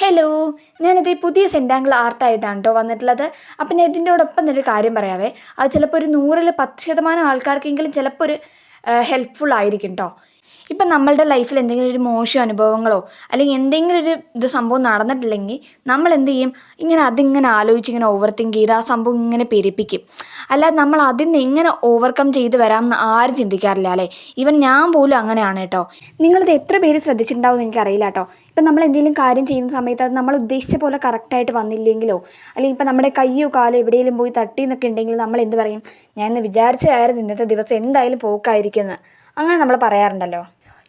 Hello, ഞാനിത് പുതിയ സെൻറ്റാങ്കിൾ ആർട്ടായിട്ടാണ് കേട്ടോ വന്നിട്ടുള്ളത്. അപ്പം ഞാൻ ഇതിൻ്റെയോടൊപ്പം തന്നെ ഒരു കാര്യം പറയാവേ. അത് ചിലപ്പോൾ ഒരു 100-ൽ 10% ആൾക്കാർക്കെങ്കിലും ചിലപ്പോൾ ഒരു ഹെൽപ്ഫുൾ ആയിരിക്കും കേട്ടോ. ഇപ്പം നമ്മളുടെ ലൈഫിൽ എന്തെങ്കിലും ഒരു മോശം അനുഭവങ്ങളോ അല്ലെങ്കിൽ എന്തെങ്കിലും ഒരു സംഭവം നടന്നിട്ടില്ലെങ്കിൽ നമ്മൾ എന്ത് ചെയ്യും, അതിങ്ങനെ ആലോചിച്ച് ഇങ്ങനെ ഓവർ തിങ്ക് ചെയ്ത് ആ സംഭവം ഇങ്ങനെ പെരുപ്പിക്കും. അല്ലാതെ നമ്മൾ അതിൽ നിന്ന് എങ്ങനെ ഓവർകം ചെയ്ത് വരാമെന്ന് ആരും ചിന്തിക്കാറില്ല അല്ലേ. ഈവൻ ഞാൻ പോലും അങ്ങനെയാണ് കേട്ടോ. നിങ്ങളിത് എത്ര പേര് ശ്രദ്ധിച്ചിട്ടുണ്ടാവും എന്ന് എനിക്കറിയില്ല കേട്ടോ. ഇപ്പം നമ്മൾ എന്തെങ്കിലും കാര്യം ചെയ്യുന്ന സമയത്ത് അത് നമ്മൾ ഉദ്ദേശിച്ച പോലെ കറക്റ്റായിട്ട് വന്നില്ലെങ്കിലോ അല്ലെങ്കിൽ ഇപ്പം നമ്മുടെ കയ്യോ കാലോ എവിടെയെങ്കിലും പോയി തട്ടി എന്നൊക്കെ ഉണ്ടെങ്കിൽ നമ്മൾ എന്ത് പറയും, ഞാൻ ഇന്ന് വിചാരിച്ചായിരുന്നു ഇന്നത്തെ ദിവസം എന്തായാലും പോക്കായിരിക്കുന്നത്, അങ്ങനെ നമ്മൾ പറയാറുണ്ടല്ലോ.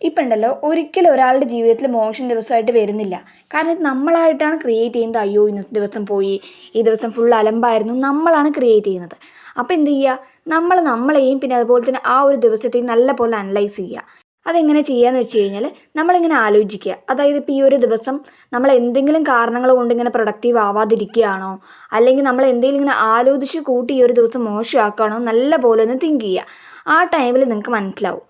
ഇപ്പം ഉണ്ടല്ലോ, ഒരിക്കലും ഒരാളുടെ ജീവിതത്തിൽ മോശം ദിവസമായിട്ട് വരുന്നില്ല. കാരണം ഇത് നമ്മളായിട്ടാണ് ക്രിയേറ്റ് ചെയ്യുന്നത്. അയ്യോ ഇന്നത്തെ ദിവസം പോയി, ഈ ദിവസം ഫുൾ അലമ്പായിരുന്നു, നമ്മളാണ് ക്രിയേറ്റ് ചെയ്യുന്നത്. അപ്പോൾ എന്ത് ചെയ്യുക, നമ്മളെയും പിന്നെ അതുപോലെ തന്നെ ആ ഒരു ദിവസത്തെയും നല്ല പോലെ അനലൈസ് ചെയ്യുക. അതെങ്ങനെ ചെയ്യാന്ന് വെച്ച് കഴിഞ്ഞാൽ നമ്മളിങ്ങനെ ആലോചിക്കുക. അതായത് ഇപ്പോൾ ഈ ഒരു ദിവസം നമ്മൾ എന്തെങ്കിലും കാരണങ്ങൾ കൊണ്ട് ഇങ്ങനെ പ്രൊഡക്റ്റീവ് ആവാതിരിക്കുകയാണോ, അല്ലെങ്കിൽ നമ്മൾ എന്തെങ്കിലും ഇങ്ങനെ ആലോചിച്ച് കൂട്ടി ഈ ഒരു ദിവസം മോശമാക്കുകയാണോ, നല്ല പോലെ ഒന്ന് തിങ്ക് ചെയ്യുക. ആ ടൈമിൽ നിങ്ങൾക്ക് മനസ്സിലാവും.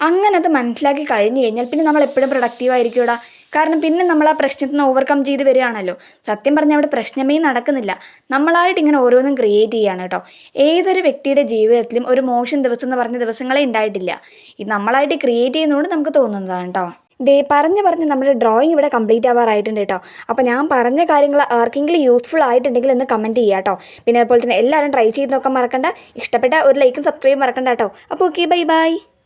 അങ്ങനെ അത് മനസ്സിലാക്കി കഴിഞ്ഞ് കഴിഞ്ഞാൽ പിന്നെ നമ്മൾ എപ്പോഴും പ്രൊഡക്റ്റീവ് ആയിരിക്കൂടാ. കാരണം പിന്നെ നമ്മൾ ആ പ്രശ്നത്തിൽ നിന്ന് ഓവർകം ചെയ്ത് വരികയാണല്ലോ. സത്യം പറഞ്ഞാൽ അവിടെ പ്രശ്നമേ നടക്കുന്നില്ല. നമ്മളായിട്ട് ഇങ്ങനെ ഓരോന്നും ക്രിയേറ്റ് ചെയ്യുകയാണ് കേട്ടോ. ഏതൊരു വ്യക്തിയുടെ ജീവിതത്തിലും ഒരു മോശം ദിവസം എന്ന് പറഞ്ഞ ദിവസങ്ങളെ ഉണ്ടായിട്ടില്ല. ഇത് നമ്മളായിട്ട് ക്രിയേറ്റ് ചെയ്യുന്നതുകൊണ്ട് നമുക്ക് തോന്നുന്നതാണ് കേട്ടോ. പറഞ്ഞ് നമ്മുടെ ഡ്രോയിങ് ഇവിടെ കംപ്ലീറ്റ് ആവാറായിട്ടുണ്ട് കേട്ടോ. അപ്പോൾ ഞാൻ പറഞ്ഞ കാര്യങ്ങൾ ആർക്കെങ്കിലും യൂസ്ഫുൾ ആയിട്ടുണ്ടെങ്കിൽ ഒന്ന് കമൻറ്റ് ചെയ്യുക കേട്ടോ. പിന്നെ അതുപോലെ തന്നെ എല്ലാവരും ട്രൈ ചെയ്ത് നോക്കാൻ മറക്കണ്ട. ഇഷ്ടപ്പെട്ട ഒരു ലൈക്കും സബ്സ്ക്രൈബും മറക്കണ്ട കേട്ടോ. അപ്പോൾ ഓക്കെ, ബൈ ബൈ.